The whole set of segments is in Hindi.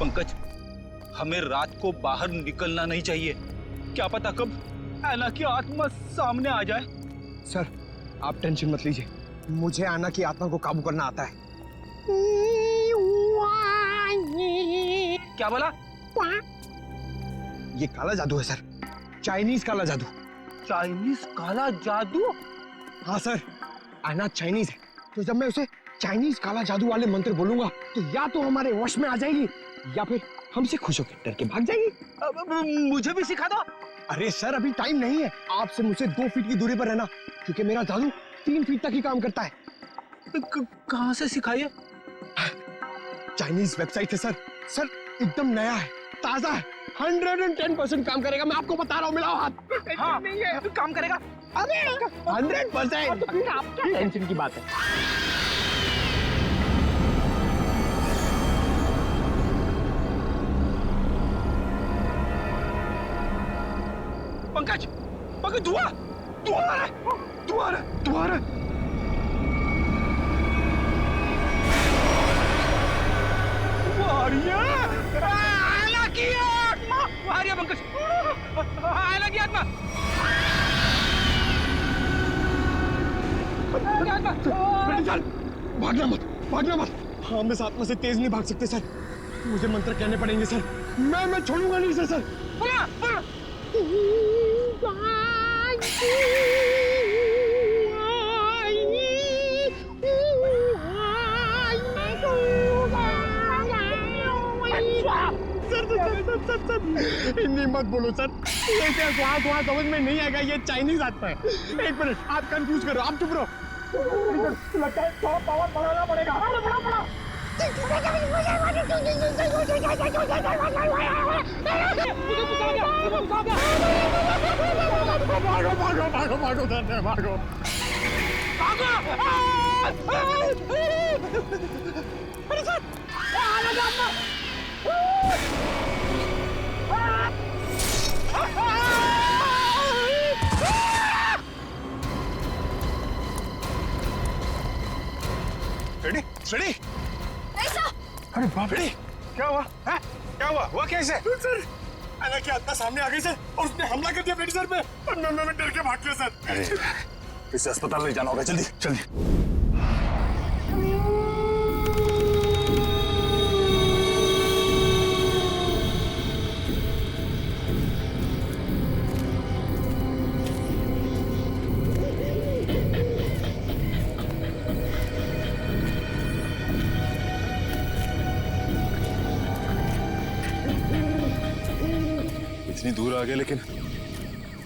पंकज, हमें रात को बाहर निकलना नहीं चाहिए। क्या पता कब ऐना की आत्मा सामने आ जाए। सर आप टेंशन मत लीजिए, मुझे ऐना की आत्मा को काबू करना आता है। क्या बोला? ये काला जादू है सर, चाइनीज काला जादू। चाइनीज काला जादू? हाँ सर, ऐना चाइनीज है, तो जब मैं उसे चाइनीज काला जादू वाले मंत्र बोलूंगा तो या तो हमारे वश में आ जाएगी या फिर हमसे खुश होकर डर के भाग जाएगी। मुझे भी सिखा दो। अरे सर अभी टाइम नहीं है, आपसे मुझसे 2 फीट की दूरी पर रहना, क्योंकि मेरा जादू 3 फीट तक ही काम करता है। कहाँ से सिखाइए? चाइनीज वेबसाइट है सर। सर एकदम नया है, ताजा है, 110% काम करेगा, मैं आपको बता रहा हूँ। मिलाओ हाथ। हाँ, नहीं है काम करेगा। अरे 100%। तो फिर आप क्या टेंशन की बात है? पंकज, पंकज धुआं, धुआं आ रहा है, धुआं आ रहा है, धुआं आ रहा है। ऐना की आत्मा, आ रही है पंकज, ऐना की आत्मा। भागना मत, भागना मत। हाँ हम इस आत्मा से तेज नहीं भाग सकते सर, मुझे मंत्र कहने पड़ेंगे सर। मैं छोड़ूंगा नहीं सर। बोला, बोला। सर हिंदी मत बोलो सर, ये क्या वहाँ समझ में नहीं आएगा, ये चाइनीज आत्मा है। 1 मिनट, आप कंफ्यूज करो, आप चुप रहो। लगता है थोड़ा पावर बढ़ाना पड़ेगा। भागो भागो भागो भागो भागो भागो। अरे सर, रेडी रेडी। ऐसा अरे बाप रे, क्या हुआ है? क्या हुआ कैसे? सर ऐना की आत्मा सामने आ गई सर, और उसने हमला कर दिया बेटी सर पे, और मैं डर के भाग गया सर। अरे इसे अस्पताल ले जाना होगा, जल्दी जल्दी। इतनी दूर आ गए लेकिन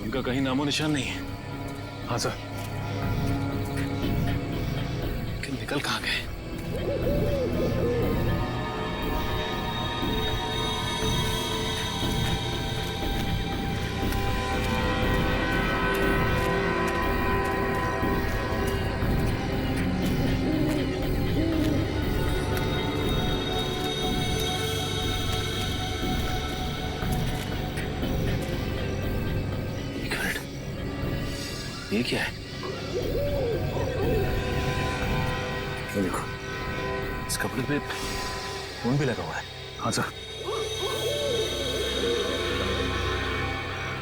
उनका कहीं नामो निशान नहीं है। हाँ सर, लेकिन निकल कहाँ गए? ये क्या है? ये देखो, इस कपड़े पे खून भी लगा हुआ है। हाँ सर,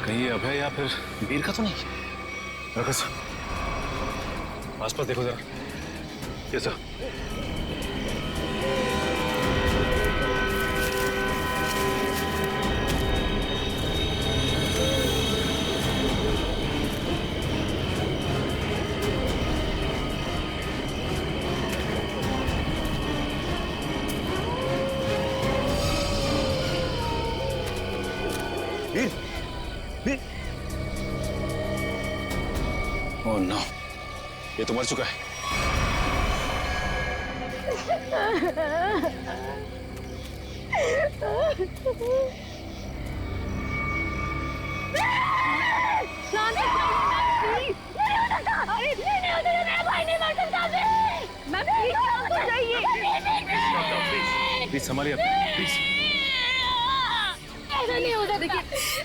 कहीं ये अभय या फिर वीर का तो नहीं? रखो सर, आसपास देखो जरा। ये सर, ओह नो, ये तो मर चुका है। प्लीज संभालिए, प्लीज। ऐसा नहीं हो सकता,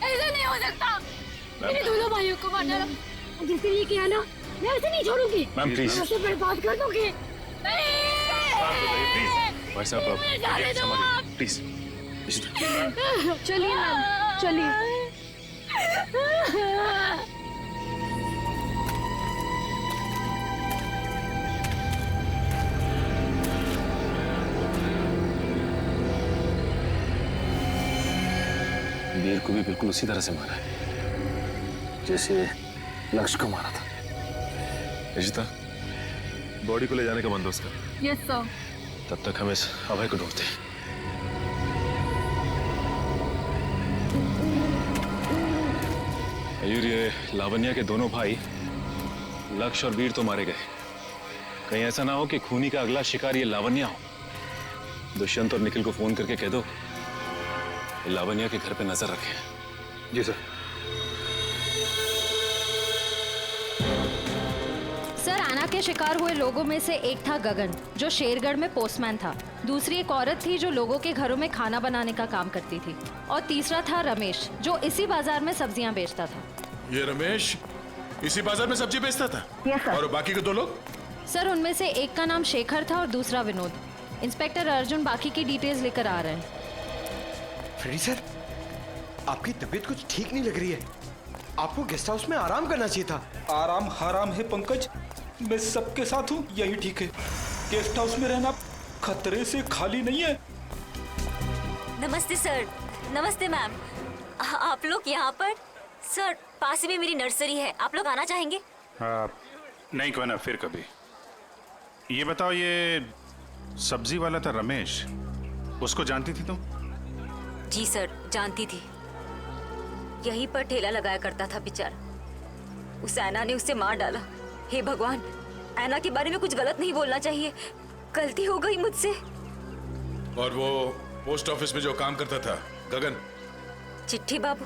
ऐसा नहीं हो सकता। मेरे दोनों भाइयों को मार डाला, जिसने ये किया ना, मैं उसे नहीं छोड़ूंगी। मैम प्लीज, मैं उसे बर्बाद कर दूंगी। भाई साहब, प्लीज चलिए मैम, चलिए। वीर को भी बिल्कुल उसी तरह से मारा है जैसे लक्ष्य को मारा था। रिशिता, बॉडी को ले जाने का बंदोबस्त कर। Yes sir. तब तक हम इस अभय को ढूंढते हैं। मयूर, ये लावण्या के दोनों भाई लक्ष्य और वीर तो मारे गए। कहीं ऐसा ना हो कि खूनी का अगला शिकार ये लावण्या हो। दुष्यंत और निखिल को फोन करके कह दो लावण्या के घर पे नजर रखें। जी सर। सर, आना के शिकार हुए लोगों में से एक था गगन, जो शेरगढ़ में पोस्टमैन था। दूसरी एक औरत थी जो लोगों के घरों में खाना बनाने का काम करती थी। और तीसरा था रमेश, जो इसी बाजार में सब्जियां बेचता था। ये रमेश इसी बाजार में सब्जी बेचता था? Yes sir. और बाकी के दो लोग? सर, उनमें से एक का नाम शेखर था और दूसरा विनोद। इंस्पेक्टर अर्जुन बाकी की डिटेल्स लेकर आ रहे हैं। फ्रेडी सर, आपकी तबीयत कुछ ठीक नहीं लग रही है। आपको गेस्ट हाउस में आराम करना चाहिए था। आराम हराम है पंकज, मैं सबके साथ हूँ, यही ठीक है। गेस्ट हाउस में रहना खतरे से खाली नहीं है। नमस्ते सर। नमस्ते मैम। आप लोग यहाँ पर? सर, पास में मेरी नर्सरी है, आप लोग आना चाहेंगे? नहीं, क्यों ना, फिर कभी। ये बताओ, ये सब्जी वाला था रमेश, उसको जानती थी तुम? जी सर, जानती थी। यहीं पर ठेला लगाया करता था बेचारा। उस ऐना ने उसे मार डाला। हे भगवान, ऐना के बारे में कुछ गलत नहीं बोलना चाहिए, गलती हो गई मुझसे। और वो पोस्ट ऑफिस में जो काम करता था गगन? चिट्ठी बाबू,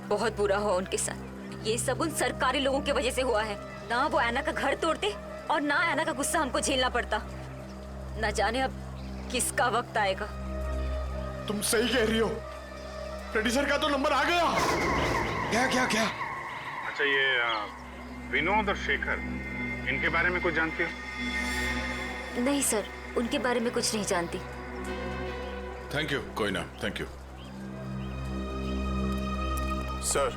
बहुत बुरा हुआ उनके साथ। ये सब उन सरकारी लोगों की वजह से हुआ है। ना वो ऐना का घर तोड़ते और ना ऐना का गुस्सा हमको झेलना पड़ता। न जाने अब किसका वक्त आएगा। तुम सही कह रही हो। फ्रेडी सर का तो नंबर आ गया। क्या क्या क्या? अच्छा, ये विनोद और शेखर, इनके बारे में कुछ जानती हो? नहीं सर, उनके बारे में कुछ नहीं जानती। Thank you. कोई ना, थैंक यू सर।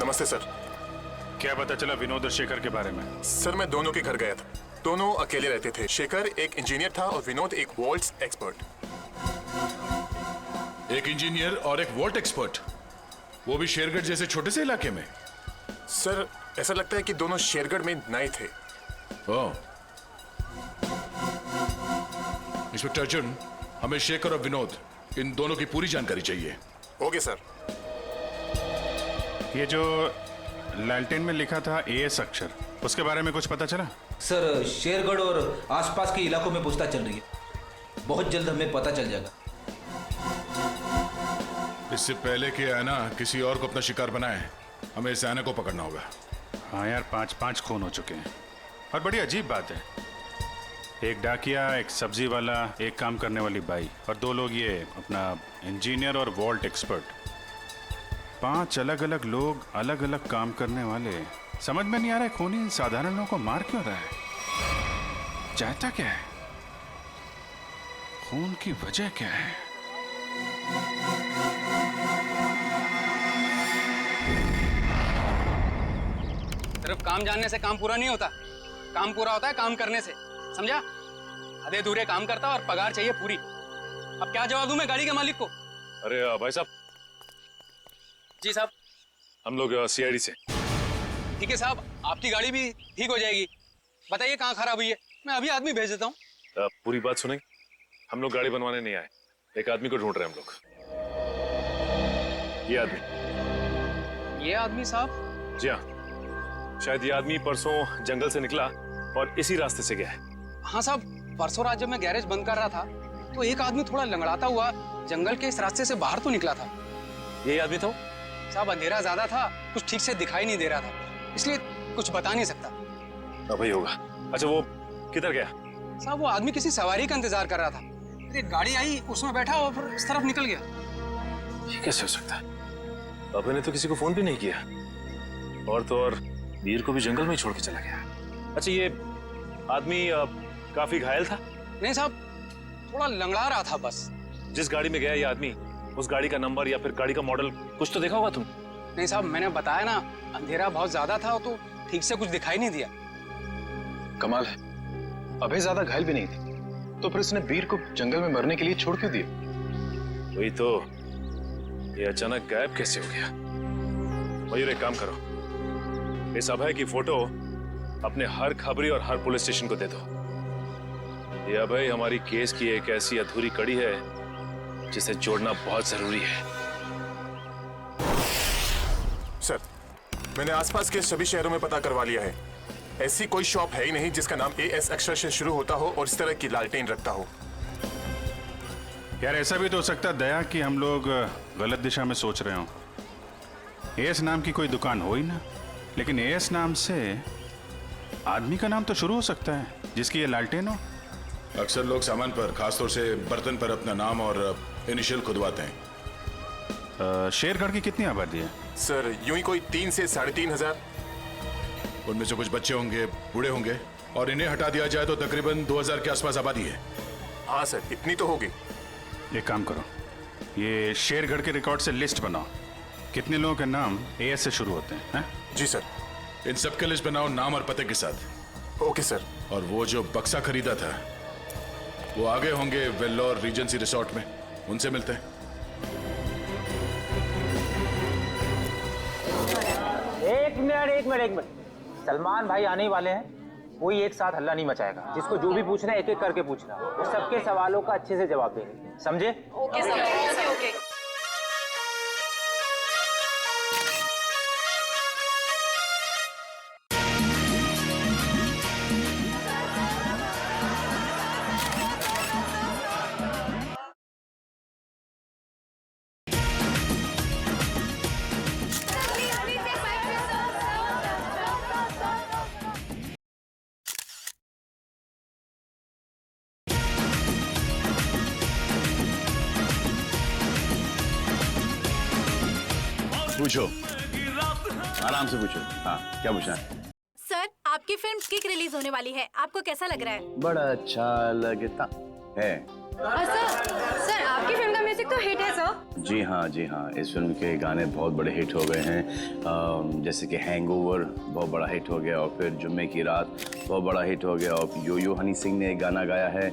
नमस्ते सर। क्या पता चला विनोद और शेखर के बारे में? सर, मैं दोनों के घर गया था। दोनों अकेले रहते थे। शेखर एक इंजीनियर था और विनोद एक वॉल्ट्स एक्सपर्ट। एक इंजीनियर और एक वॉल्ट एक्सपर्ट, वो भी शेरगढ़ जैसे छोटे से इलाके में? सर, ऐसा लगता है कि दोनों शेरगढ़ में नए थे। ओह। इंस्पेक्टर अर्जुन, हमें शेखर और विनोद, इन दोनों की पूरी जानकारी चाहिए। Okay sir. ये जो लालटेन में लिखा था एएस अक्षर, उसके बारे में कुछ पता चला? सर, शेरगढ़ और आसपास के इलाकों में पूछताछ चल रही है। बहुत जल्द हमें पता चल जाएगा। इससे पहले कि ऐना किसी और को अपना शिकार बनाए, हमें इस ऐना को पकड़ना होगा। हाँ यार, 5 खून हो चुके हैं। और बड़ी अजीब बात है, एक डाकिया, एक सब्जी वाला, एक काम करने वाली बाई, और 2 लोग ये अपना इंजीनियर और वॉल्ट एक्सपर्ट। 5 अलग अलग लोग, अलग अलग काम करने वाले। समझ में नहीं आ रहा है खूनी इन साधारण लोगों को मार क्यों रहा है? चाहता क्या है? खून की वजह क्या है? सिर्फ काम जानने से काम पूरा नहीं होता। काम पूरा होता है काम करने से, समझा? आधे अधूरे काम करता और पगार चाहिए पूरी। अब क्या जवाब दूं मैं गाड़ी के मालिक को? अरे भाई साहब। जी साहब। हम लोग सीआईडी से। ठीक है साहब, आपकी गाड़ी भी ठीक हो जाएगी। बताइए कहाँ खराब हुई है, मैं अभी आदमी भेज देता हूँ। पूरी बात सुनेंगे? हम लोग गाड़ी बनवाने नहीं आए, एक आदमी को ढूंढ रहे हैं हम लोग। ये आदमी। ये आदमी साहब? जी हाँ, शायद ये आदमी परसों जंगल से निकला और इसी रास्ते से गया है। हाँ साहब, परसों रात जब मैं गैरेज बंद कर रहा था तो एक आदमी थोड़ा लंगड़ाता हुआ जंगल के इस रास्ते से बाहर तो निकला था। यही आदमी था? साहब, अंधेरा ज्यादा था, कुछ ठीक से दिखाई नहीं दे रहा था, इसलिए कुछ बता नहीं सकता। वही होगा। अच्छा, वो किधर गया? साहब, वो आदमी किसी सवारी का इंतजार कर रहा था। फिर एक गाड़ी आई, उसमें बैठा और फिर इस तरफ निकल गया। ये कैसे हो सकता है? अभय ने तो किसी को फोन भी नहीं किया, और तो और वीर को भी जंगल में ही छोड़ के चला गया। अच्छा, ये आदमी काफी घायल था? नहीं साहब, थोड़ा लंगड़ा रहा था बस। जिस गाड़ी में गया ये आदमी, उस गाड़ी का नंबर या फिर गाड़ी का मॉडल कुछ तो देखा होगा तुम? नहीं साहब, मैंने बताया ना, अंधेरा बहुत ज्यादा था तो ठीक से कुछ दिखाई नहीं दिया। कमाल है, अभय ज्यादा घायल भी नहीं थे, तो फिर उसने वीर को जंगल में मरने के लिए छोड़ क्यों दिया? वही तो, ये अचानक गायब कैसे हो गया? मयूर, एक काम करो, इस अभय की फोटो अपने हर खबरी और हर पुलिस स्टेशन को दे दो। ये अभय हमारी केस की एक ऐसी अधूरी कड़ी है जिसे जोड़ना बहुत जरूरी है। सर, मैंने आसपास के सभी शहरों में पता करवा लिया है। ऐसी कोई शॉप है ही नहीं जिसका नाम AS अक्षर से शुरू होता हो और इस तरह की लालटेन रखता हो। यार ऐसा भी तो हो सकता है दया कि हम लोग गलत दिशा में सोच रहे हो। एस नाम की कोई दुकान हो ही ना, लेकिन एस नाम से आदमी का नाम तो शुरू हो सकता है जिसकी ये लालटेन हो। अक्सर लोग सामान पर, खासतौर से बर्तन पर अपना नाम और इनिशियल खुदवाते हैं। शेरगढ़ की कितनी आबादी है? सर, यूं ही कोई 3 से 3,500 हजार। उनमें से कुछ बच्चे होंगे, बूढ़े होंगे, और इन्हें हटा दिया जाए तो तकरीबन 2,000 के आसपास आबादी है। हाँ सर, इतनी तो होगी। एक काम करो, ये शेरगढ़ के रिकॉर्ड से लिस्ट बनाओ, कितने लोगों के नाम AS से शुरू होते हैं? जी सर। इन सबके लिस्ट बनाओ नाम और पते के साथ। Okay sir. और वो जो बक्सा खरीदा था वो आगे होंगे वेल्लोर रीजेंसी रिसोर्ट में, उनसे मिलते हैं। एक मिनट, सलमान भाई आने वाले हैं, कोई एक साथ हल्ला नहीं मचाएगा। जिसको जो भी पूछना है एक एक करके पूछना, वो सबके सवालों का अच्छे से जवाब देंगे, समझे? Okay sir, okay. पूछो, आराम से पूछो। हाँ, क्या पूछना है? सर, आपकी फिल्म किक रिलीज होने वाली है, आपको कैसा लग रहा है? बड़ा अच्छा लगता है। सर, आपकी फिल्म का म्यूजिक तो हिट है सर। जी हाँ, इस फिल्म के गाने बहुत बड़े हिट हो गए हैं। जैसे कि हैंगओवर बहुत बड़ा हिट हो गया, और फिर जुम्मे की रात बहुत बड़ा हिट हो गया, और यो हनी सिंह ने एक गाना गाया है,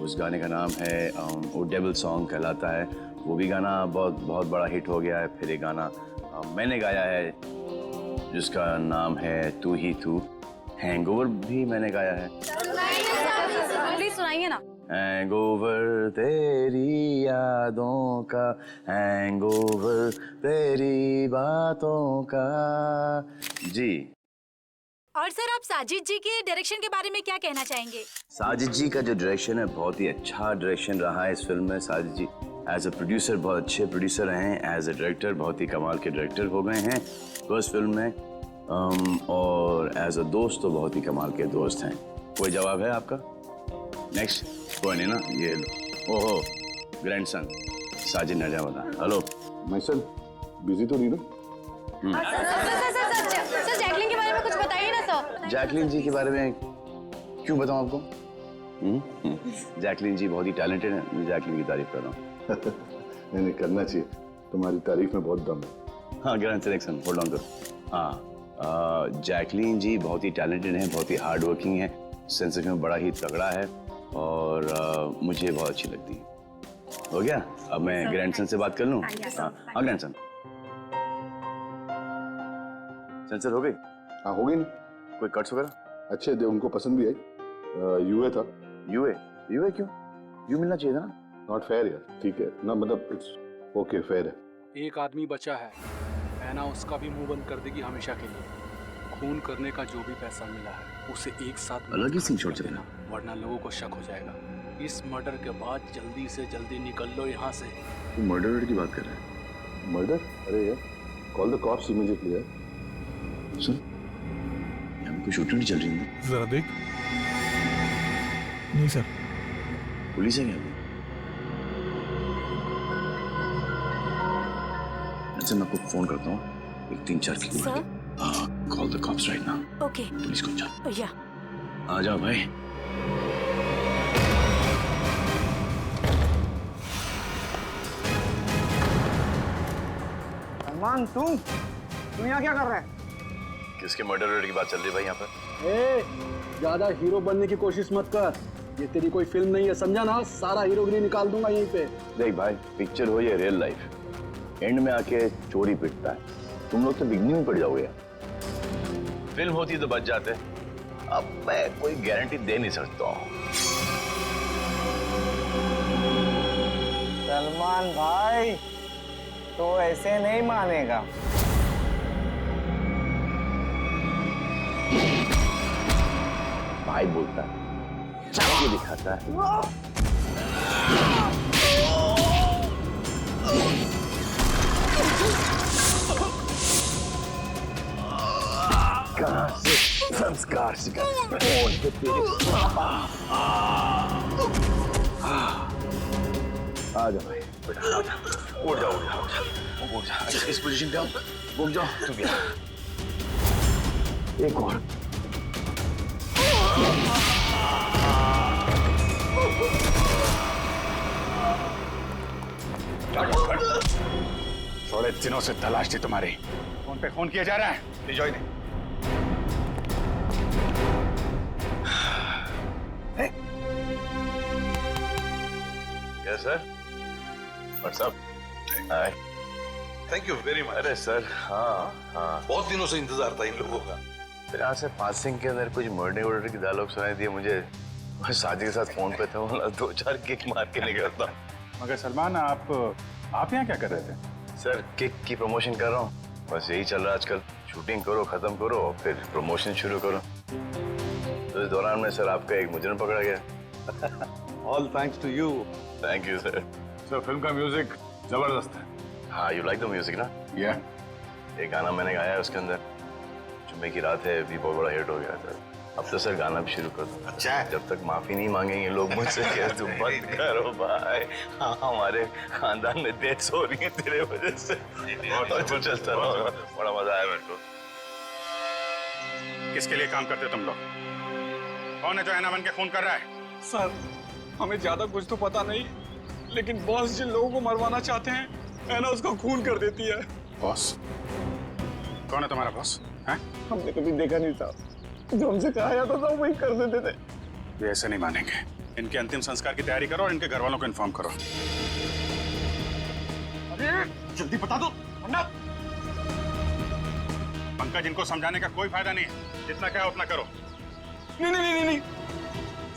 उस गाने का नाम है वो डेविल सॉन्ग कहलाता है, वो भी गाना बहुत बड़ा हिट हो गया है। फिर एक गाना मैंने गाया है जिसका नाम है तू ही तू, हैंगओवर भी मैंने गाया है। प्लीज सुनाइए ना। हैंगओवर तेरी यादों का, हैंगओवर तेरी बातों का। जी। और सर, आप साजिद जी के डायरेक्शन के बारे में क्या कहना चाहेंगे? साजिद जी का जो डायरेक्शन है बहुत ही अच्छा डायरेक्शन रहा है इस फिल्म में। साजिद जी एज अ प्रोड्यूसर बहुत अच्छे प्रोड्यूसर रहे हैं, एज अ डायरेक्टर बहुत ही कमाल के डायरेक्टर हो गए हैं फर्स्ट फिल्म में, और एज अ दोस्त तो बहुत ही कमाल के दोस्त हैं। कोई जवाब है आपका? नेक्स्ट कोई नहीं ना, ये लो। ओहो, ग्रैंडसन साजिद नजावदा। हेलो माय सन, बिजी तो नहीं ना? सर, जैकलिन के बारे में कुछ बताइए ना सर। जैकलिन जी के बारे में क्यों बताऊं आपको? जैकलिन जी बहुत ही टैलेंटेड है, मैं जैकलिन की तारीफ कर रहा हूँ। नहीं, करना चाहिए, तुम्हारी तारीफ में बहुत दम है। हाँ, ग्रैंडसन होल्ड ऑन करो। हाँ, जैकलिन जी बहुत ही टैलेंटेड हैं, बहुत ही हार्ड वर्किंग है, सेंस ऑफ ह्यूमर बड़ा ही तगड़ा है, और मुझे बहुत अच्छी लगती है। हो गया? अब मैं ग्रैंडसन से बात कर लूँ? हाँ, ग्रैंडसन सेंसर हो गई? हाँ, हो गई ना। कोई कट्स वगैरह? अच्छे थे, उनको पसंद भी आई। यूए था। यूए क्यों? यू मिलना चाहिए था ना। नॉट फेयर यार। ठीक है ना, मतलब इट्स ओके, फेयर है। एक आदमी बचा है, ऐना उसका भी मुंह बंद कर देगी हमेशा के लिए। खून करने का जो भी पैसा मिला है उसे एक साथ अलग ही सीन छोड़ चलेगा, वरना लोगों को शक हो जाएगा। इस मर्डर के बाद जल्दी से जल्दी निकल लो यहाँ से। तू मर्डर की बात कर रहा है? मर्डर? अरे यार, कॉल द कॉप्स इमीडिएटली यार। सुन, यहाँ पे कोई शूटिंग चल रही है? जरा देख। नहीं सर। पुलिस है क्या? मैं आपको फोन करता हूँ, एक 3-4 की call the cops right now. Okay. Police को जा। या। आ जाओ भाई। सलमान तू यहाँ क्या कर रहा है? किसके मर्डर की बात चल रही है भाई यहाँ पर? ए, ज्यादा हीरो बनने की कोशिश मत कर। ये तेरी कोई फिल्म नहीं है, समझा ना? सारा हीरोगिरी निकाल दूंगा यहीं पे। देख भाई, पिक्चर हो या रियल लाइफ, एंड में आके चोरी पिटता है। तुम लोग तो बिगनिंग में पड़ जाओगे। फिल्म होती तो बच जाते, अब मैं कोई गारंटी दे नहीं सकता हूँ। सलमान भाई तो ऐसे नहीं मानेगा। भाई बोलता है, चाकू दिखाता है। कहाँ से संस्कार सिखा? आ जाओ भाई, उठ जाओ उठ जाओ उठ जाओ। इस पोजीशन पे आओ, रुक जाओ तुम यहाँ। एक और। थोड़े दिनों से तलाश थी तुम्हारी। फोन पे फोन किया जा रहा है, लीजो इन्हें। Yes sir, what's up? Hi, thank you very much. अरे सर, हाँ हाँ, बहुत दिनों से इंतजार था इन लोगों का। फिर यहाँ से पासिंग के अंदर कुछ मर्डर वर्डर की डायलॉग सुनाई दिए मुझे। मैं शादी के साथ फोन पे था, बोला 2-4 किक मार के निकलता। मगर सलमान, आप यहाँ क्या कर रहे थे? सर, किक की प्रमोशन कर रहा हूँ, बस यही चल रहा है आजकल। शूटिंग करो, खत्म करो, फिर प्रमोशन शुरू करो। तो इस दौरान में सर आपका एक मुजरिम पकड़ा गया। All thanks to you. Thank you sir. Sir, film का म्यूजिक जबरदस्त है। हाँ, यू लाइक द म्यूजिक ना? या एक गाना मैंने गाया है उसके अंदर, जुम्मे की रात है, भी बहुत बड़ा हिट हो गया था। अब तो सर गाना भी शुरू कर दो। अच्छा, जब तक माफी नहीं मांगेंगे लोग मुझसे, क्या तुम बंद करो भाई। हाँ, हमारे खानदान में डेथ्स हो रही है तेरे वजह से। और तो चलता रहो, बड़ा मजा आया मेरे को। किसके लिए काम करते तुम लोग? कौन है जो ऐना बन के फोन कर रहा है? सर, हमें ज्यादा कुछ तो पता नहीं, लेकिन बॉस जिन लोगों को मरवाना चाहते हैं, ऐना उसका खून कर देती है। बॉस? कौन है तुम्हारा बॉस? हैं? हमने कभी देखा नहीं था, जो हमसे कहा जाता था वही कर देते थे। ये ऐसे नहीं मानेंगे। इनके अंतिम संस्कार की तैयारी करो और इनके घर वालों को इन्फॉर्म करो। अरे जल्दी बता दो वरना। पंकज, इनको समझाने का कोई फायदा नहीं है, जितना क्या उतना करो। नहीं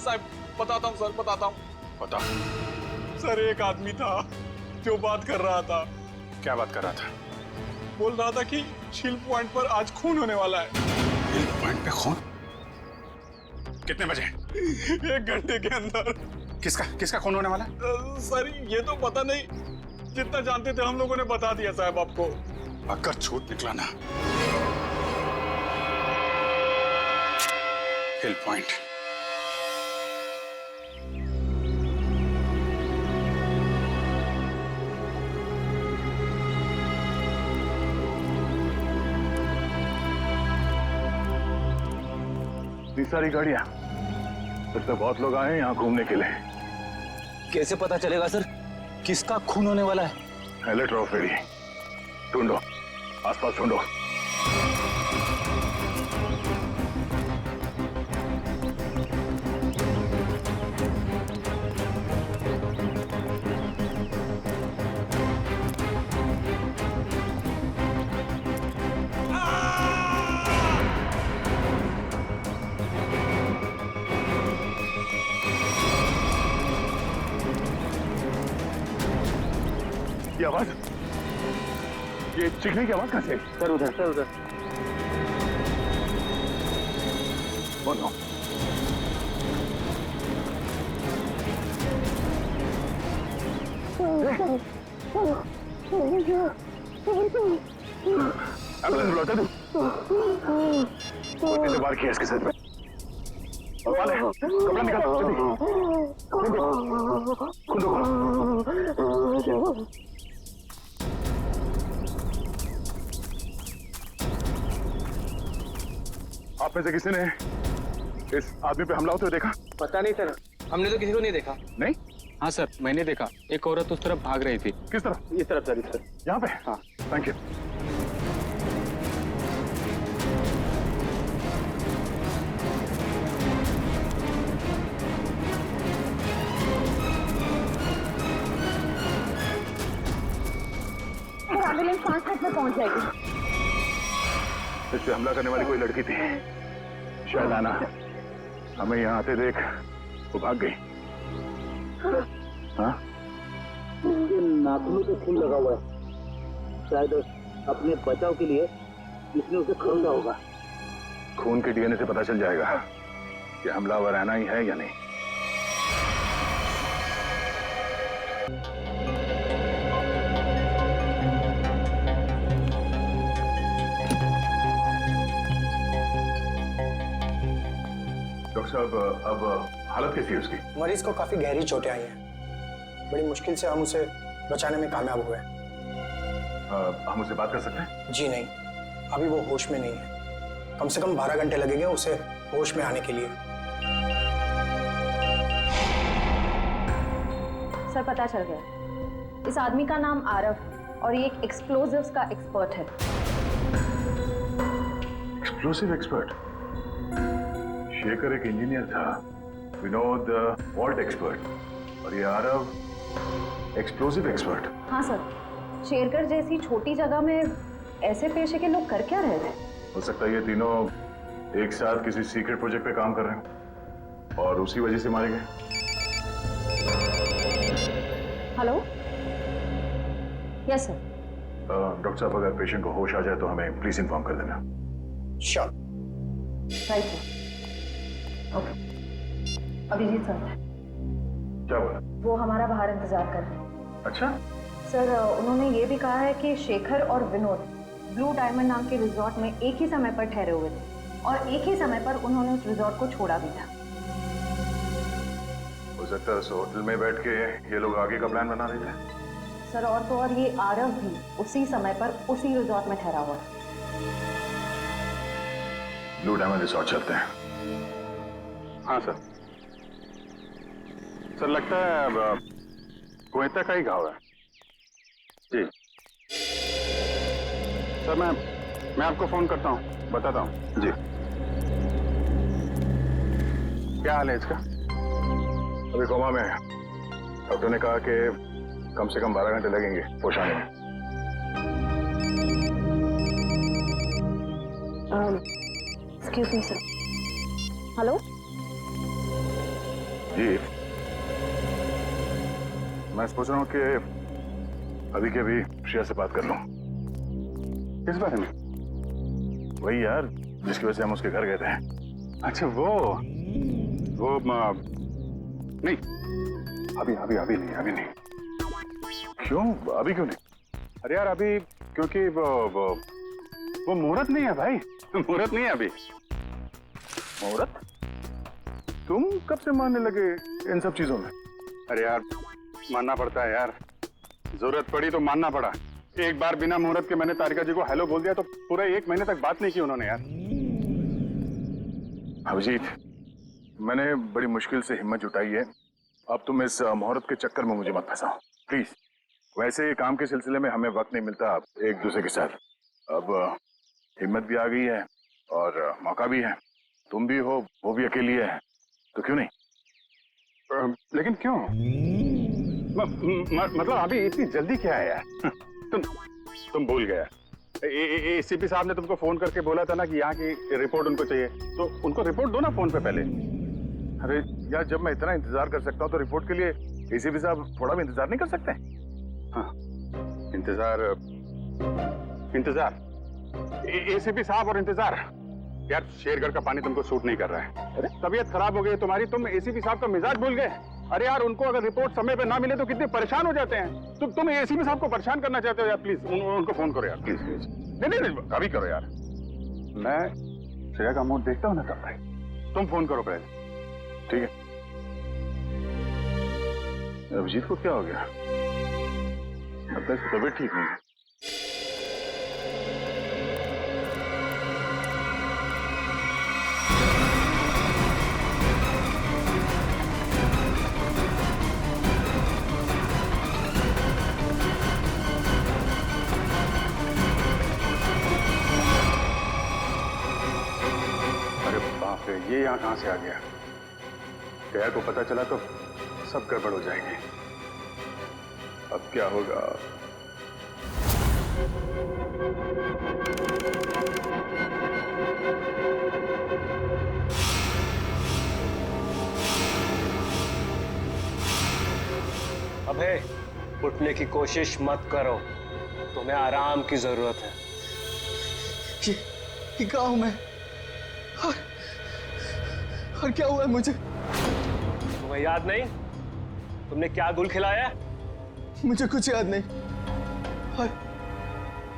साहब, बताता हूँ सर, बताता हूँ। बता। सर, एक आदमी था जो बात कर रहा था। क्या बात कर रहा था? बोल रहा था कि छिल पॉइंट पर आज खून होने वाला है। हिल पॉइंट पे खून? कितने बजे? 1 घंटे के अंदर। किसका खून होने वाला? सर, ये तो पता नहीं, जितना जानते थे हम लोगों ने बता दिया साहब आपको। अगर छूट निकला ना, हिल पॉइंट। सारी गाड़ियां, फिर से बहुत लोग आए हैं यहाँ घूमने के लिए। कैसे पता चलेगा सर किसका खून होने वाला है? अलर्ट रहो फेरी, ढूंढो, आसपास ढूंढो। ये आवाज, ये चीखने की आवाज कहाँ से? सर उधर। बोलो। एम्बुलेंस बुलाता तू। कैसे बार किया इसके सर पे? कपड़ा निकाल जल्दी। खून दो। आप में से किसी ने इस आदमी पे हमला होते हुए देखा? पता नहीं सर, हमने तो किसी को नहीं देखा। नहीं? हाँ सर, मैंने देखा। एक औरत उस तरफ भाग रही थी। किस तरफ? इस तरफ सर, इस तरफ। यहाँ पे? हाँ। Thank you. 5 मिनट में पहुंच जाएगी। इस पे हमला करने वाली कोई लड़की थी, शायद आना। हमें यहाँ आते देख वो भाग गई। हाँ? उसके नाखूनों पे खून लगा हुआ है, शायद अपने बचाव के लिए इसने उसे खरीदा होगा। खून के डीएनए से पता चल जाएगा कि हमलावर आना ही है या नहीं। डॉक्टर साहब, अब हालत कैसी है उसकी? मरीज को काफी गहरी चोटें आई हैं। बड़ी मुश्किल से हम उसे बचाने में कामयाब हुए। हम उससे बात कर सकते हैं? जी नहीं, अभी वो होश में नहीं है। कम से कम 12 घंटे लगेंगे उसे होश में आने के लिए। सर पता चल गया, इस आदमी का नाम आरव और ये एक एक्सप्लोजिव्स का एक्सपर्ट है। Explosive expert? शेखर एक इंजीनियर था, विनोद वॉल्ट एक्सपर्ट, और ये आरव एक्सप्लोसिव एक्सपर्ट। हाँ सर, शेरगढ़ जैसी छोटी जगह में ऐसे पेशे के लोग कर क्या रहे थे? हो सकता है ये तीनों एक साथ किसी सीक्रेट प्रोजेक्ट पे काम कर रहे हैं और उसी वजह से मारे गए। Hello, yes sir. डॉक्टर साहब, अगर पेशेंट को होश आ जाए तो हमें प्लीज इन्फॉर्म कर देना। Sure. Right sir. Okay, Abhijit sir क्या बोला? वो हमारा बाहर इंतजार कर रहे हैं। अच्छा सर, उन्होंने ये भी कहा है कि शेखर और विनोद ब्लू डायमंड नाम के रिजॉर्ट में एक ही समय पर ठहरे हुए थे और एक ही समय पर उन्होंने उस रिजॉर्ट को छोड़ा भी था। हो सकता है उस होटल में बैठ के ये लोग आगे का प्लान बना रहे थे। सर और तो और ये आरव भी उसी समय पर उसी रिजॉर्ट में ठहरा हुआ है। ब्लू डायमंड रिसोर्ट चलते हैं। हाँ सर। सर लगता है कोयता का ही घाव है। जी सर, मैं आपको फोन करता हूँ, बताता हूँ। जी, क्या हाल है इसका? अभी कोमा में है। डॉक्टर ने कहा कि कम से कम 12 घंटे लगेंगे होश आने में। Excuse me sir. हेलो जी, मैं सोच रहा हूँ कि अभी के अभी श्रेया से बात कर लूँ। किस बारे में? वही यार जिसकी वजह से हम उसके घर गए थे। अच्छा वो नहीं, अभी नहीं। क्यों? अभी क्यों नहीं? अरे यार अभी क्योंकि वो मुहूर्त नहीं है भाई, मुहूर्त नहीं है अभी। मुहूर्त? तुम कब से मानने लगे इन सब चीजों में? अरे यार मानना पड़ता है यार, जरूरत पड़ी तो मानना पड़ा। एक बार बिना मुहूर्त के मैंने तारिका जी को हेलो बोल दिया तो पूरा 1 महीने तक बात नहीं की उन्होंने यार। अभिजीत, मैंने बड़ी मुश्किल से हिम्मत जुटाई है, अब तुम इस मुहूर्त के चक्कर में मुझे मत फंसाओ प्लीज। वैसे काम के सिलसिले में हमें वक्त नहीं मिलता एक दूसरे के साथ। अब हिम्मत भी आ गई है और मौका भी है, तुम भी हो, वो भी अकेली है, तो क्यों नहीं? लेकिन क्यों? मतलब अभी इतनी जल्दी क्या है यार? तुम भूल गया। एसीपी साहब ने तुमको फोन करके बोला था ना कि यहाँ की रिपोर्ट उनको चाहिए, तो उनको रिपोर्ट दो ना फोन पे पहले। अरे यार, जब मैं इतना इंतजार कर सकता हूँ तो रिपोर्ट के लिए एसीपी साहब थोड़ा भी इंतजार नहीं कर सकते? हाँ, इंतजार एसीपी साहब और इंतजार। यार शेरगढ़ का पानी तुमको सूट नहीं कर रहा है, तबीयत खराब हो गई तुम्हारी, तुम एसीपी साहब का मिजाज भूल गए। अरे यार उनको अगर रिपोर्ट समय पे ना मिले तो कितने परेशान हो जाते हैं। तुम एसीपी साहब को परेशान करना चाहते हो यार, प्लीज उनको फोन करो यार, प्लीज। नहीं अभी करो यार, मैं श्रेया का मूड देखता हूँ ना तब तक। तुम फोन करो पहले। ठीक है। अभिजीत को क्या हो गया? अब तक तबीयत ठीक नहीं है। ये यहाँ कहाँ से आ गया? गया को पता चला तो सब गड़बड़ हो जाएगी। अब क्या होगा? अबे उठने की कोशिश मत करो, तुम्हें आराम की जरूरत है। ये कहाँ हूं मैं? और क्या हुआ है मुझे? तुम्हें याद नहीं तुमने क्या गुल खिलाया है? मुझे कुछ याद नहीं।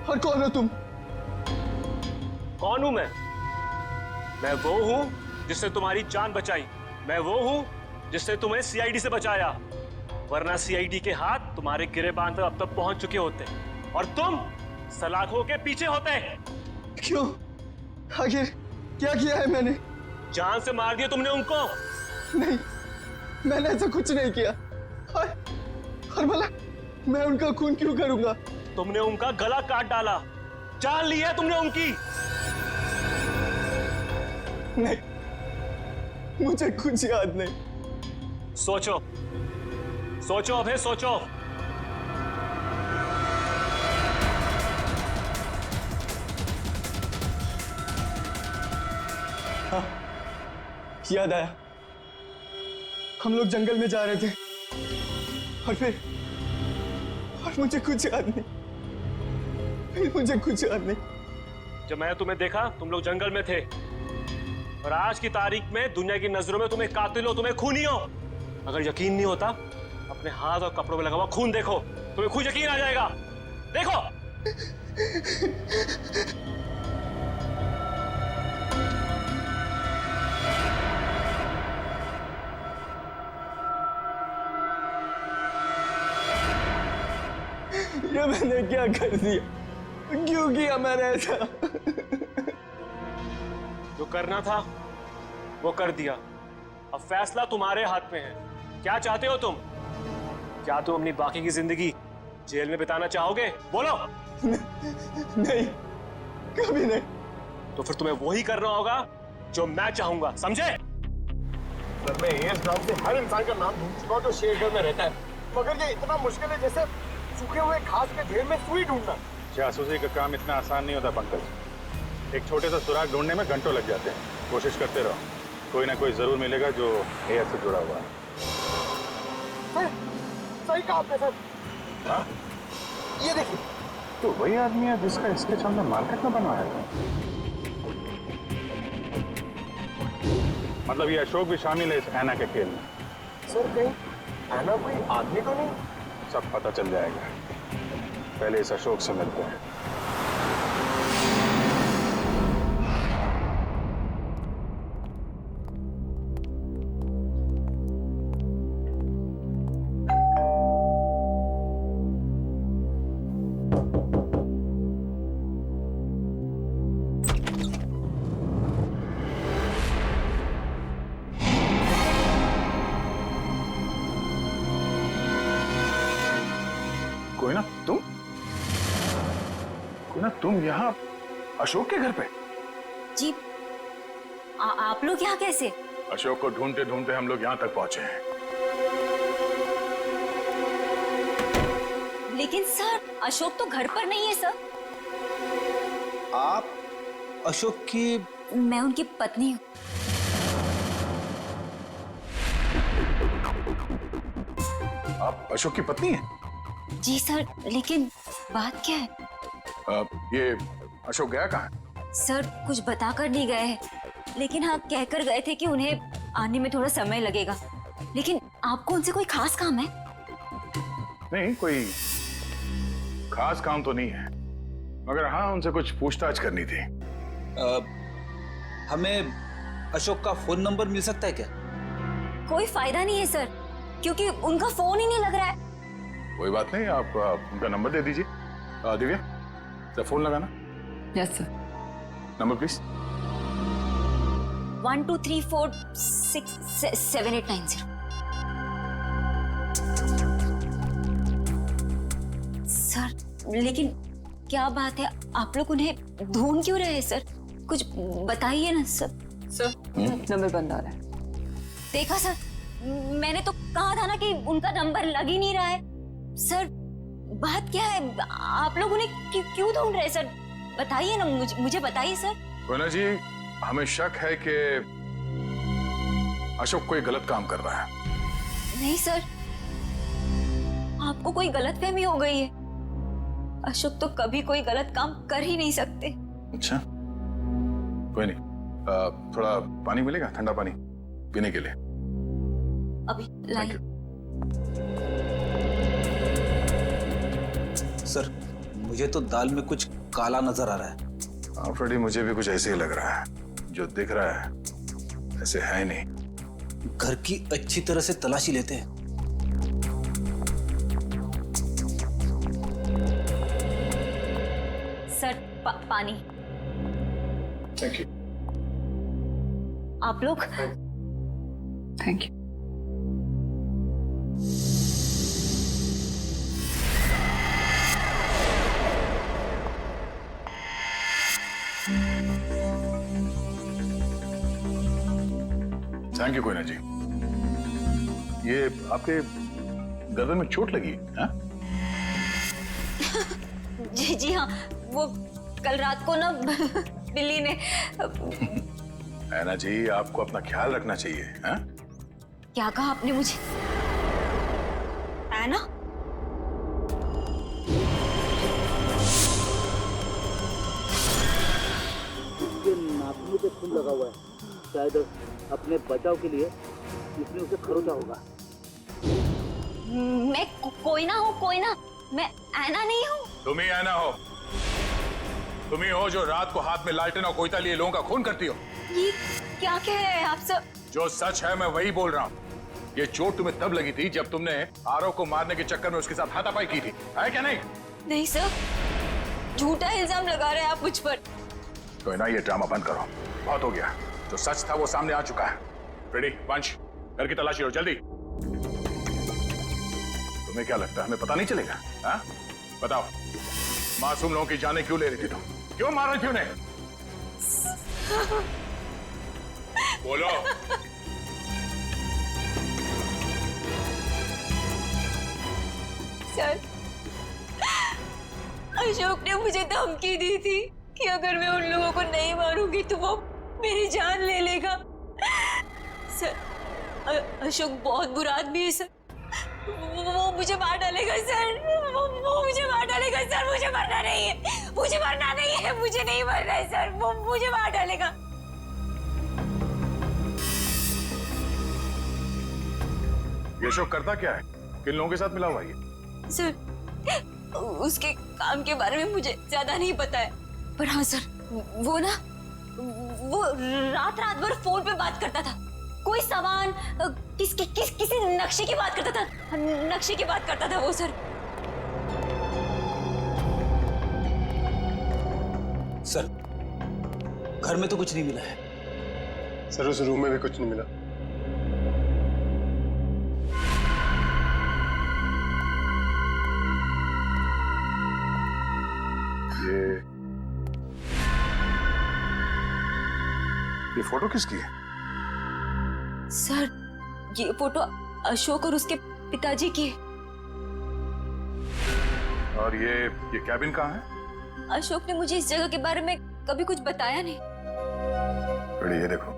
और कौन हो तुम? कौन हूं मैं? मैं वो हूं जिसने तुम्हारी जान बचाई। मैं वो हूं जिसने तुम्हें सीआईडी से बचाया, वरना सीआईडी के हाथ तुम्हारे गिरेबान तक अब तक पहुंच चुके होते और तुम सलाखों के पीछे होते। क्यों? आखिर क्या किया है मैंने? जान से मार दिया तुमने उनको। नहीं, मैंने ऐसा कुछ नहीं किया। और भला मैं उनका खून क्यों करूंगा? तुमने उनका गला काट डाला, जान ली है तुमने उनकी। नहीं, मुझे कुछ याद नहीं। सोचो, सोचो अभय, सोचो। हाँ, याद आया। हम लोग जंगल में जा रहे थे और मुझे कुछ याद नहीं। फिर मुझे कुछ याद नहीं। जब मैंने तुम्हें देखा तुम लोग जंगल में थे और आज की तारीख में दुनिया की नजरों में तुम्हें कातिल हो, तुम्हें खूनी हो। अगर यकीन नहीं होता अपने हाथ और कपड़ों में लगा हुआ खून देखो, तुम्हें खुद यकीन आ जाएगा। देखो। ये मैंने क्या कर दिया? क्यों किया मैंने ऐसा? जो करना था वो कर दिया, अब फैसला तुम्हारे हाथ में है। क्या चाहते हो तुम? क्या तुम अपनी बाकी की जिंदगी जेल में बिताना चाहोगे? बोलो। नहीं, कभी नहीं। तो फिर तुम्हें वही करना होगा जो मैं चाहूंगा, समझे? सर, मैं इस गांव से हर इंसान का नाम ढूंढ चुका हूं जो शेरगढ़ में रहता है, मगर ये इतना मुश्किल है जैसे सूखे हुए घास के ढेर में सुई ढूंढना। जासूसी का काम इतना आसान नहीं होता पंकज। एक छोटे सा सुराग ढूंढने में घंटों लग जाते हैं। कोशिश करते रहो, कोई ना कोई जरूर मिलेगा जो एयर से जुड़ा हुआ है। सही कहा आपने सर। हाँ? ये देखिए, तो वही आदमी है जिसका स्केच हमने मार्केट में बनवाया था। मतलब ये अशोक भी शामिल है इस ऐना के खेल में। सर कहीं ऐना कोई आदमी तो नहीं? सब पता चल जाएगा, पहले इस अशोक से मिलते हैं। तुम यहाँ अशोक के घर पे? जी, आप लोग यहाँ कैसे? अशोक को ढूंढते ढूंढते हम लोग यहाँ तक पहुंचे हैं। लेकिन सर, अशोक तो घर पर नहीं है सर। आप अशोक की? मैं उनकी पत्नी हूँ। आप अशोक की पत्नी हैं? जी सर, लेकिन बात क्या है? ये अशोक गया कहाँ है? सर, कुछ बताकर नहीं गए हैं, लेकिन हाँ कहकर गए थे कि उन्हें आने में थोड़ा समय लगेगा। लेकिन आपको उनसे कोई खास काम है? नहीं, कोई खास काम तो नहीं है, मगर हाँ उनसे कुछ पूछताछ करनी थी। हमें अशोक का फोन नंबर मिल सकता है क्या? कोई फायदा नहीं है सर, क्योंकि उनका फोन ही नहीं लग रहा है। कोई बात नहीं, आप उनका नंबर दे दीजिए। दिव्या, तो फोन लगाना। Yes sir. Number please. 12346789 sir. लेकिन क्या बात है, आप लोग उन्हें ढूंढ क्यों रहे हैं सर? कुछ बताइए ना सर। सर, नंबर बंद आ रहा है। देखा सर, मैंने तो कहा था ना कि उनका नंबर लग ही नहीं रहा है। सर, बात क्या है? आप लोग उन्हें क्यों ढूंढ रहे हैं सर? बताइए ना, मुझे बताइए सर। कोयना जी, हमें शक है कि अशोक कोई गलत काम कर रहा है। नहीं सर, आपको कोई गलतफहमी हो गई है। अशोक तो कभी कोई गलत काम कर ही नहीं सकते। अच्छा, कोई नहीं, थोड़ा पानी मिलेगा, ठंडा पानी पीने के लिए? अभी लाइए। सर, मुझे तो दाल में कुछ काला नजर आ रहा है। हाँ फ्रेडी, मुझे भी कुछ ऐसे ही लग रहा है। जो दिख रहा है ऐसे है नहीं। घर की अच्छी तरह से तलाशी लेते हैं। सर, पानी। Thank you. आप लोग? Thank you. Thank you Koyna ji. ये आपके गर्दन में चोट लगी है? जी हाँ, वो कल रात को ना बिल्ली ने। ऐना जी, आपको अपना ख्याल रखना चाहिए। है? क्या कहा आपने मुझे? ऐना? उसके नाखूनों पे खून लगा हुआ है। शायद अपने बचाव के लिए इसने उसे खरोचा होगा। मैं कोई ना हूँ, कोई ना। मैं ऐना नहीं हूँ। तुम ही ऐना हो। तुम ही हो जो रात को हाथ में लालटेन और कोयता लिए लोगों का खून करती हो। ये क्या कह रहे हैं आप सर? जो सच है मैं वही बोल रहा हूँ। ये चोट तुम्हें तब लगी थी जब तुमने आरव को मारने के चक्कर में उसके साथ हाथापाई की थी, है क्या नहीं? नहीं सर, झूठा इल्जाम लगा रहे हैं आप मुझ पर। तो ना, ये ड्रामा बंद करो, बहुत हो गया। जो सच था वो सामने आ चुका है। रेडी, पंच, घर की तलाशी लो जल्दी। तुम्हें क्या लगता है हमें पता नहीं चलेगा? हाँ? बताओ, मासूम लोगों की जानें क्यों ले रही थी तुम? क्यों मार रही थी उन्हें? बोलो। सर, अशोक ने मुझे धमकी दी थी कि अगर मैं उन लोगों को नहीं मारूंगी तो वो मेरी जान ले लेगा। सर, अशोक बहुत बुरा आदमी है सर। वो मुझे मार डालेगा सर। वो मुझे मार डालेगा सर। मुझे मरना नहीं है। मुझे मरना नहीं है। मुझे नहीं मरना है सर। वो मुझे मार डालेगा। ये अशोक करता क्या है? किन लोगों के साथ मिला हुआ है? सर, उसके काम के बारे में मुझे ज्यादा नहीं पता है, पर हाँ सर, वो रात भर फोन पे बात करता था। कोई सामान, किसी नक्शे की बात करता था। नक्शे की बात करता था वो सर। सर, घर में तो कुछ नहीं मिला है। सर, उस रूम में भी कुछ नहीं मिला। ये फोटो किसकी है? सर, ये फोटो अशोक और उसके पिताजी की है। और ये कैबिन कहाँ है? अशोक ने मुझे इस जगह के बारे में कभी कुछ बताया नहीं। ये देखो,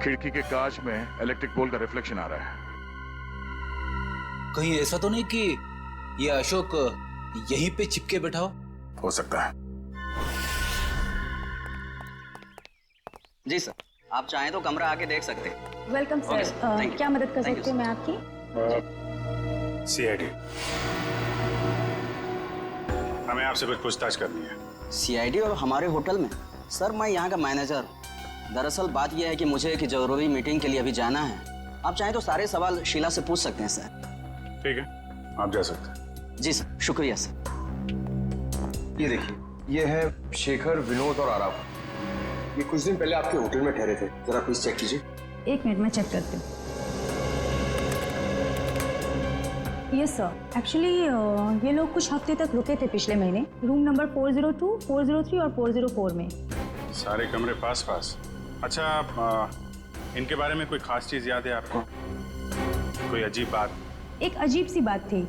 खिड़की के कांच में इलेक्ट्रिक पोल का रिफ्लेक्शन आ रहा है। कहीं ऐसा तो नहीं कि ये अशोक यहीं पे चिपके बैठा हो सकता है। जी सर, आप चाहें तो कमरा आके देख सकते हैं। Welcome sir. क्या मदद कर सकती हूँ मैं आपकी? सीआईडी, हमें आपसे कुछ पूछताछ करनी है। सीआईडी और हमारे होटल में? सर, मैं यहाँ का मैनेजर। दरअसल बात यह है कि मुझे एक जरूरी मीटिंग के लिए अभी जाना है। आप चाहें तो सारे सवाल शीला से पूछ सकते हैं सर। ठीक है, आप जा सकते हैं। जी सर, शुक्रिया सर। ये देखिए, ये है शेखर, विनोद और आराव। ये कुछ दिन पहले आपके होटल में ठहरे थे। जरा प्लीज चेक कीजिए। एक मिनट में चेक करती हूँ। यस सर, एक्चुअली ये लोग कुछ हफ्ते तक रुके थे पिछले महीने, रूम नंबर 402, 403 और 404 में। सारे कमरे पास पास। अच्छा, इनके बारे में कोई खास चीज याद है आपको? कोई अजीब बात? एक अजीब सी बात थी।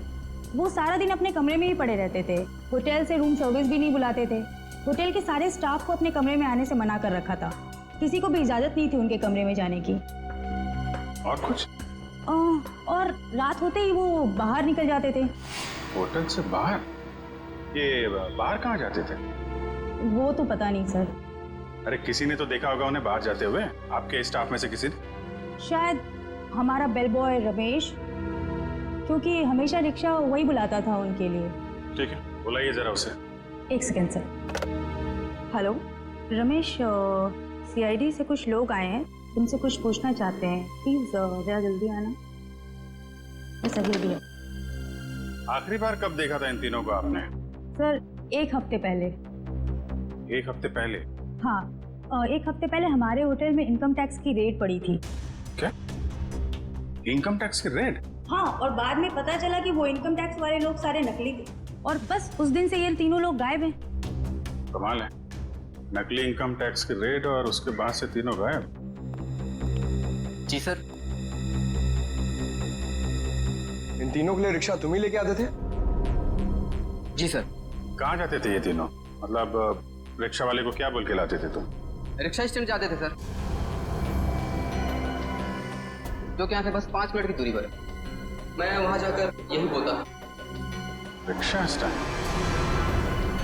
वो सारा दिन अपने कमरे में ही पड़े रहते थे। होटल से रूम सर्विस भी नहीं बुलाते थे। होटल के सारे स्टाफ को अपने कमरे में आने से मना कर रखा था। किसी को भी इजाजत नहीं थी उनके कमरे में जाने की। और कुछ? और रात होते ही वो बाहर निकल जाते थे। होटल से बाहर? ये बाहर कहाँ जाते थे? वो तो पता नहीं सर। अरे किसी ने तो देखा होगा उन्हें बाहर जाते हुए, आपके स्टाफ में से किसी ने? शायद हमारा बेल बॉय रमेश, क्योंकि हमेशा रिक्शा वही बुलाता था उनके लिए। ठीक है, बुलाइए जरा उसे। एक second sir. Hello Ramesh, CID से कुछ लोग आए हैं, तुमसे कुछ पूछना चाहते हैं। प्लीज जरा जल्दी आना। बस अभी अभी। आखिरी बार कब देखा था इन तीनों को आपने? सर 1 हफ्ते पहले। 1 हफ्ते पहले? हाँ, 1 हफ्ते पहले हमारे होटल में इनकम टैक्स की रेड पड़ी थी। क्या? इनकम टैक्स की रेड? हाँ, और बाद में पता चला कि वो इनकम टैक्स वाले लोग सारे नकली थे, और बस उस दिन से ये तीनों लोग गायब हैं। कमाल है, नकली इनकम टैक्स की रेड और उसके बाद से तीनों गायब। जी सर। इन तीनों के लिए रिक्शा तुम ही लेके आते थे? जी सर। कहाँ जाते थे ये तीनों? मतलब रिक्शा वाले को क्या बोल के लाते थे तुम? रिक्शा स्टैंड जाते थे सर, जो कि यहाँ से बस 5 मिनट की दूरी पर है। मैं वहाँ जाकर यही बोलता था। Rickshaw stand?